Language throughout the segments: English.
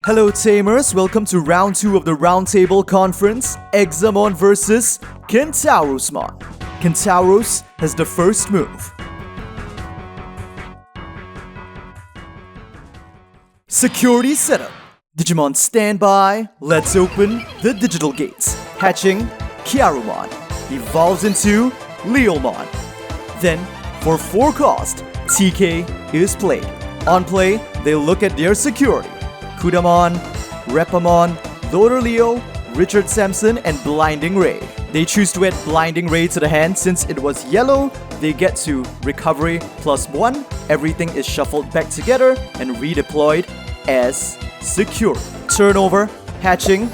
Hello Tamers, welcome to round 2 of the Roundtable Conference, Examon vs Kentaurosmon. Kentauros has the first move. Security setup. Digimon standby, let's open the digital gates. Hatching, Kyarumon evolves into Leomon. Then, for 4 cost, TK is played. On play, they look at their security. Kudamon, Repamon, Loader Leo, Richard Sampson, and Blinding Ray. They choose to add Blinding Ray to the hand. Since it was yellow, they get to recovery +1. Everything is shuffled back together and redeployed as secure. Turnover, hatching,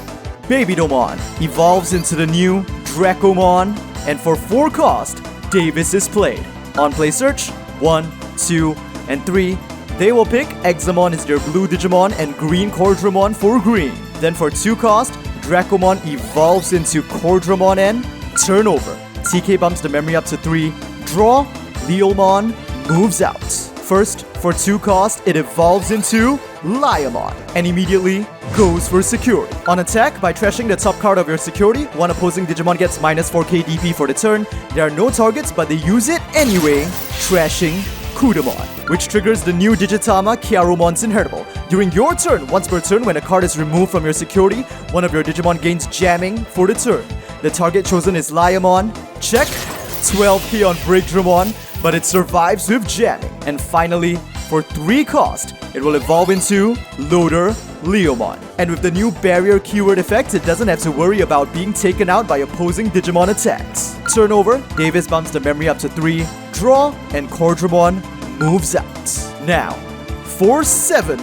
Babydomon evolves into the new Dracomon. And for 4 cost, Davis is played. On play search, 1, 2, and 3. They will pick Examon is their blue Digimon and green Cordramon for green. Then for 2 cost, Dracomon evolves into Cordramon and turnover. TK bumps the memory up to 3. Draw, Leomon moves out. First, for 2 cost, it evolves into Liamon and immediately goes for security. On attack, by trashing the top card of your security, one opposing Digimon gets -4k DP for the turn. There are no targets, but they use it anyway, trashing Kudamon, which triggers the new Digitama Kyarumon's Inheritable. During your turn, once per turn, when a card is removed from your security, one of your Digimon gains jamming for the turn. The target chosen is Liamon. Check. 12k on Breakdramon, but it survives with jamming. And finally, for 3 cost, it will evolve into Loader Leomon. And with the new barrier keyword effect, it doesn't have to worry about being taken out by opposing Digimon attacks. Turnover, Davis bumps the memory up to 3. Draw, and Cordramon moves out. Now, for 7,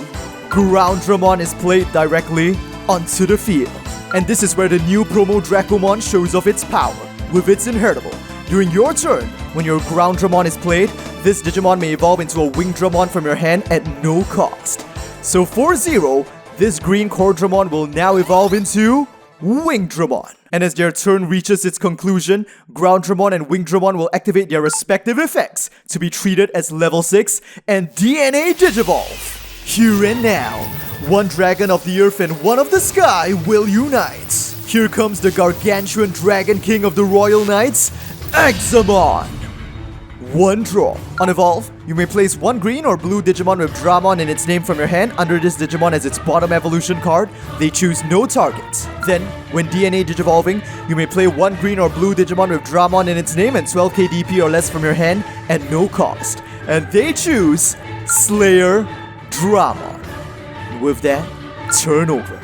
Groundramon is played directly onto the field. And this is where the new promo Dracomon shows off its power with its Inheritable. During your turn, when your Groundramon is played, this Digimon may evolve into a Wingdramon from your hand at no cost. So for 0, this green Cordramon will now evolve into Wingdramon. And as their turn reaches its conclusion, Groundramon and Wingdramon will activate their respective effects to be treated as level 6 and DNA Digivolve. Here and now, one dragon of the earth and one of the sky will unite. Here comes the gargantuan dragon king of the Royal Knights, Examon. 1 draw. On evolve, you may place 1 green or blue Digimon with Dramon in its name from your hand under this Digimon as its bottom evolution card. They choose no targets. Then, when DNA Digivolving, you may play 1 green or blue Digimon with Dramon in its name and 12k DP or less from your hand at no cost. And they choose Slayer Dramon. With that, turnover.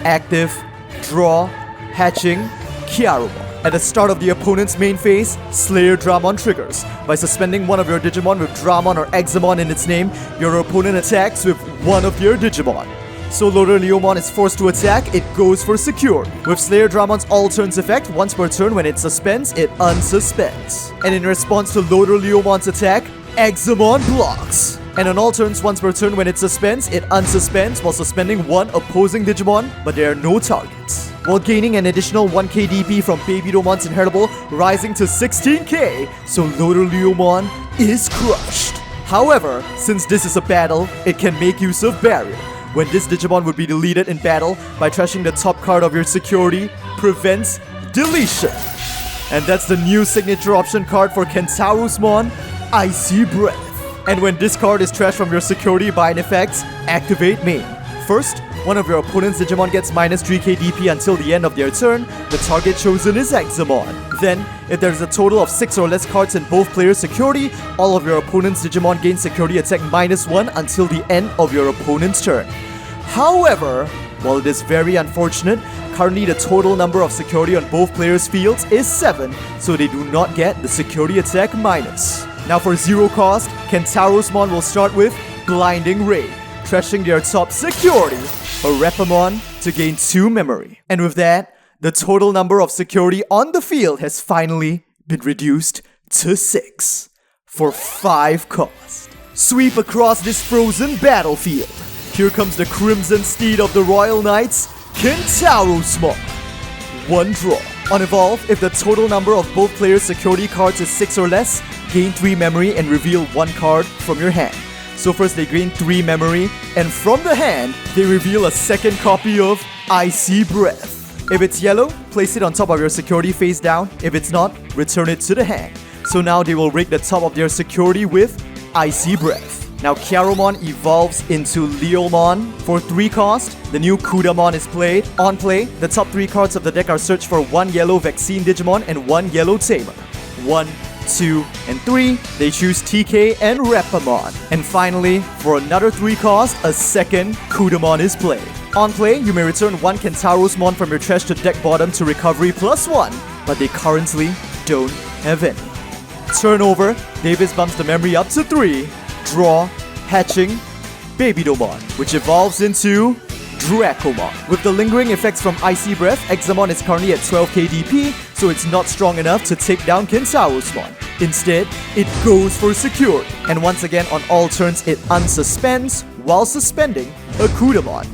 Active, draw, hatching, Kyarumon. At the start of the opponent's main phase, Slayer Dramon triggers. By suspending one of your Digimon with Dramon or Examon in its name, your opponent attacks with one of your Digimon. So Loader Leomon is forced to attack, it goes for security. With Slayer Dramon's all turns effect, once per turn when it suspends, it unsuspends. And in response to Loader Leomon's attack, Examon blocks. And on all turns once per turn when it suspends, it unsuspends while suspending one opposing Digimon, but there are no targets. While gaining an additional 1k DP from Babydomon's Inheritable, rising to 16k, so Loader Leomon is crushed. However, since this is a battle, it can make use of Barrier. When this Digimon would be deleted in battle, by trashing the top card of your security, prevents deletion. And that's the new signature option card for Kentaurosmon, Icy Breath. And when this card is trashed from your security by an effect, activate main. First, one of your opponent's Digimon gets -3k DP until the end of their turn. The target chosen is Examon. Then, if there is a total of 6 or less cards in both players' security, all of your opponent's Digimon gain security attack -1 until the end of your opponent's turn. However, while it is very unfortunate, currently the total number of security on both players' fields is 7, so they do not get the security attack minus. Now for 0 cost, Kentaurosmon will start with Blinding Ray, trashing their top security, a Repamon, to gain 2 memory. And with that, the total number of security on the field has finally been reduced to 6 for 5 cost. Sweep across this frozen battlefield. Here comes the Crimson Steed of the Royal Knights, Kentaurosmon. 1 draw. On evolve, if the total number of both players' security cards is 6 or less, gain 3 memory and reveal 1 card from your hand. So first they gain 3 memory, and from the hand, they reveal a second copy of Icy Breath. If it's yellow, place it on top of your security face down. If it's not, return it to the hand. So now they will rig the top of their security with Icy Breath. Now Kyaromon evolves into Leomon. For 3 cost, the new Kudamon is played. On play, the top 3 cards of the deck are searched for 1 yellow Vaccine Digimon and 1 yellow Tamer. 1, 2, and 3, they choose TK and Rapamon. And finally, for another 3 cost, a second Kudamon is played. On play, you may return 1 Kentaurosmon from your trash to deck bottom to recovery +1, but they currently don't have any. Turn over, Davis bumps the memory up to 3. Draw, hatching, Babydomon, which evolves into Dracomon. With the lingering effects from Icy Breath, Examon is currently at 12k DP, so it's not strong enough to take down Kentaurosmon. Instead, it goes for security, and once again on all turns it unsuspends while suspending a Kudamon.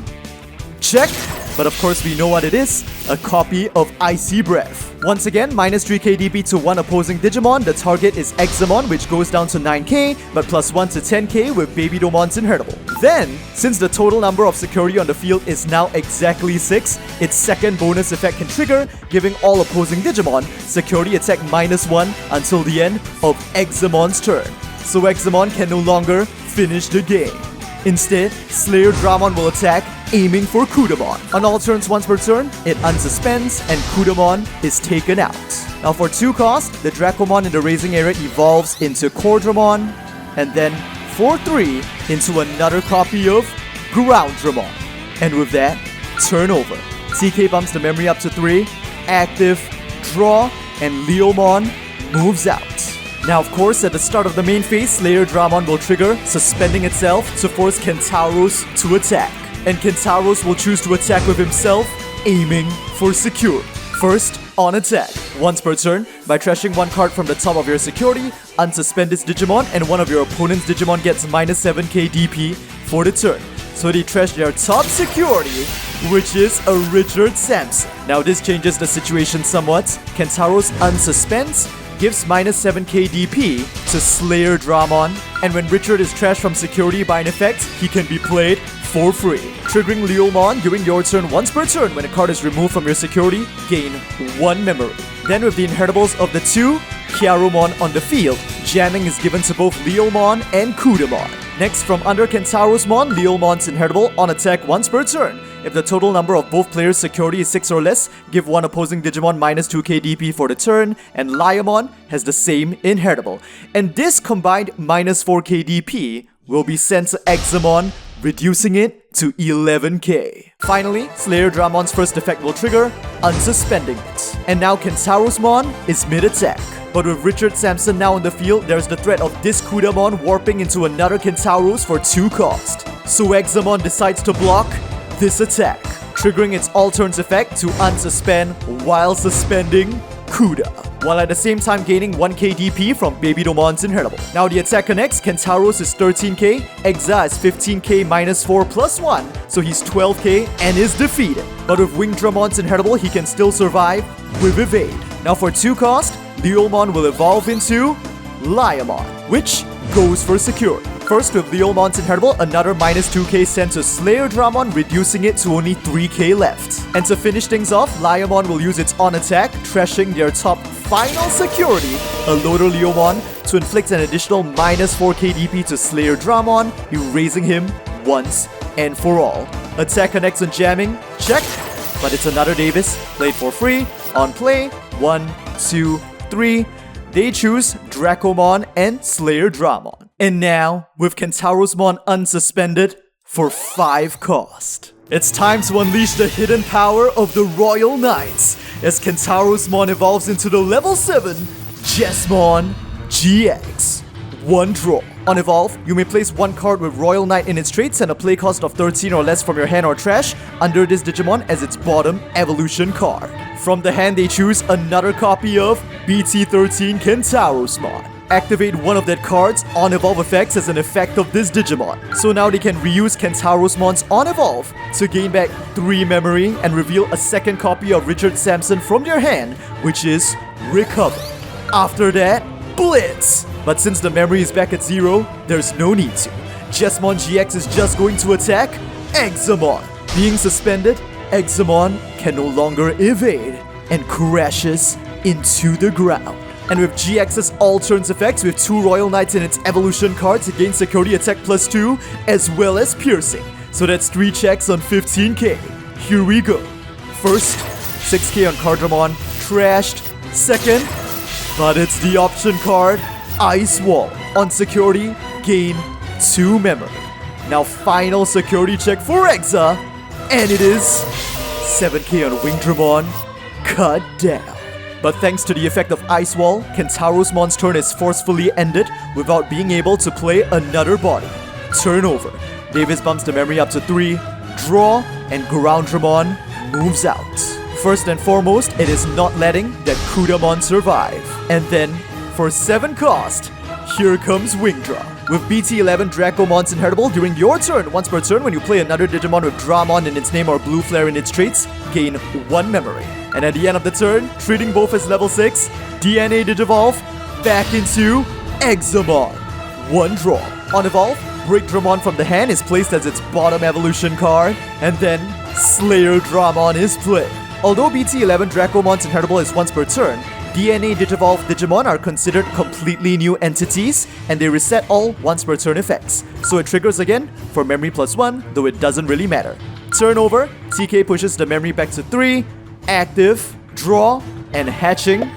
Check, but of course we know what it is, a copy of Icy Breath. Once again, minus 3k DP to 1 opposing Digimon. The target is Examon, which goes down to 9k, but plus 1 to 10k with Babydomon's Inheritable. Then, since the total number of security on the field is now exactly 6, its second bonus effect can trigger, giving all opposing Digimon security attack -1 until the end of Examon's turn. So Examon can no longer finish the game. Instead, Slayer Dramon will attack, aiming for Kudamon. On all turns once per turn, it unsuspends and Kudamon is taken out. Now for 2 cost, the Dracomon in the Raising area evolves into Cordramon, and then for 3, into another copy of Groundramon. And with that, turn over. TK bumps the memory up to 3, active, draw, and Leomon moves out. Now of course, at the start of the main phase, Slayer Dramon will trigger, suspending itself to force Kentauros to attack. And Kentauros will choose to attack with himself, aiming for secure. First, on attack. Once per turn, by trashing 1 card from the top of your security, unsuspend this Digimon, and one of your opponent's Digimon gets -7k DP for the turn. So they trash their top security, which is a Richard Samson. Now this changes the situation somewhat. Kentauros unsuspends, gives -7k DP to Slayer Dramon, and when Richard is trashed from security by an effect, he can be played for free. Triggering Leomon during your turn once per turn. When a card is removed from your security, gain 1 memory. Then with the inheritables of the 2 Kyaromon on the field, jamming is given to both Leomon and Kudamon. Next, from under Kentaurosmon, Leomon's inheritable on attack once per turn. If the total number of both players' security is 6 or less, give 1 opposing Digimon -2k DP for the turn, and Liamon has the same inheritable. And this combined -4k DP will be sent to Examon, reducing it to 11k. Finally, Slayer Dramon's first effect will trigger, unsuspending it. And now Kentaurosmon is mid-attack. But with Richard Samson now in the field, there's the threat of this Kudamon warping into another Kentauros for 2 cost. So Examon decides to block this attack, triggering its all turns effect to unsuspend while suspending Kuda, while at the same time gaining 1k DP from Babydomon's inheritable. Now the attack connects, Kentauros is 13k, Exa is 15k -4 +1, so he's 12k and is defeated. But with Wingdramon's inheritable, he can still survive with evade. Now for 2 cost, Leomon will evolve into Liamon, which goes for security. First, with Leomon's inheritable, another -2k sent to Slayer Dramon, reducing it to only 3k left. And to finish things off, Liamon will use its on attack, trashing their top final security, a Loader Leomon, to inflict an additional -4k DP to Slayer Dramon, erasing him once and for all. Attack connects on jamming, check, but it's another Davis, played for free, on play, 1, 2, 3, they choose Dracomon and Slayer Dramon. And now, with Kentaurosmon unsuspended for 5 cost. It's time to unleash the hidden power of the Royal Knights as Kentaurosmon evolves into the level 7 Jesmon GX. 1 draw. On evolve, you may place 1 card with Royal Knight in its traits and a play cost of 13 or less from your hand or trash under this Digimon as its bottom evolution card. From the hand, they choose another copy of BT-13 Kentaurosmon. Activate one of that card's on-evolve effects as an effect of this Digimon. So now they can reuse Kentaurosmon's on-evolve to gain back 3 memory and reveal a second copy of Richard Samson from their hand, which is Recover. After that, Blitz! But since the memory is back at 0, there's no need to. Jesmon GX is just going to attack Examon. Being suspended, Examon can no longer evade and crashes into the ground. And with GX's all turns effects, with 2 Royal Knights in its evolution cards, it gains security attack +2 as well as piercing. So that's 3 checks on 15k. Here we go. First, 6k on Cardramon, trashed. Second, but it's the option card, Ice Wall. On security, gain 2 memory. Now final security check for Exa, and it is 7k on Wingdramon, cut down. But thanks to the effect of Ice Wall, Kentaurosmon's turn is forcefully ended without being able to play another body. Turn over. Davis bumps the memory up to 3, draw, and Groundramon moves out. First and foremost, it is not letting that Kudamon survive. And then, for 7 cost, here comes Wingdraw. With BT-11 Dracomon's inheritable, during your turn, once per turn, when you play another Digimon with Dramon in its name or Blue Flare in its traits, gain 1 memory. And at the end of the turn, treating both as level 6, DNA Digivolve back into Examon. 1 draw. On evolve, Break Dramon from the hand is placed as its bottom evolution card, and then Slayer Dramon is played. Although BT-11 Dracomon's inheritable is once per turn, DNA Digivolve Digimon are considered completely new entities, and they reset all once per turn effects. So it triggers again for memory +1, though it doesn't really matter. Turn over, TK pushes the memory back to 3, active, draw, and hatching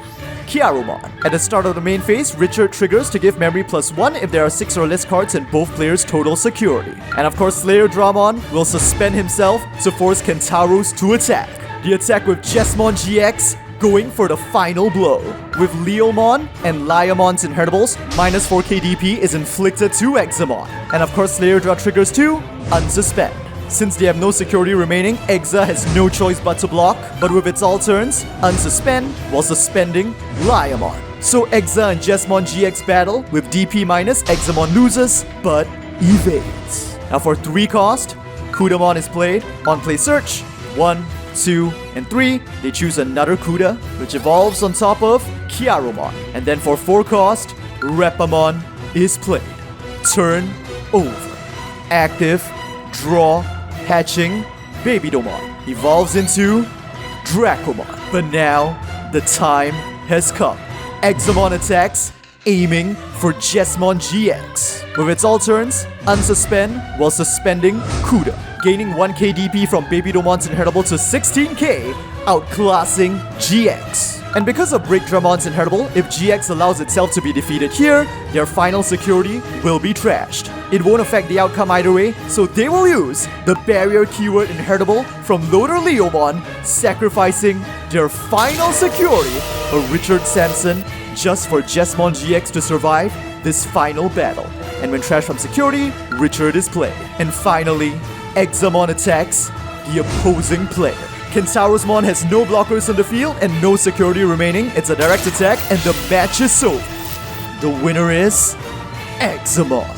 Kiarumon. At the start of the main phase, Richard triggers to give memory +1 if there are 6 or less cards in both players' total security. And of course, Slayer Dramon will suspend himself to force Kentauros to attack. The attack with Jesmon GX going for the final blow. With Leomon and Lyamon's inheritables, -4 KDP is inflicted to Examon. And of course, Slayer Draw triggers to unsuspend. Since they have no security remaining, Exa has no choice but to block, but with its all turns, unsuspend while suspending Lyamon. So Exa and Jesmon GX battle, with DP minus, Examon loses, but evades. Now for 3 cost, Kudamon is played. On play search, 1, 2, and 3, they choose another Kuda, which evolves on top of Kiarumon. And then for 4 cost, Repamon is played. Turn over. Active, draw, hatching, Babydomon evolves into Dracomon. But now, the time has come. Examon attacks, aiming for Jesmon GX. With its all turns, unsuspend while suspending Kuda, gaining 1 KDP from Babydomon's inheritable to 16k, outclassing GX. And because of Break Dramon's inheritable, if GX allows itself to be defeated here, their final security will be trashed. It won't affect the outcome either way, so they will use the barrier keyword inheritable from Loader Leomon, sacrificing their final security of Richard Sampson just for Jesmon GX to survive this final battle. And when trashed from security, Richard is played. And finally, Examon attacks the opposing player. Kentaurosmon has no blockers on the field and no security remaining. It's a direct attack and the match is over. The winner is Examon.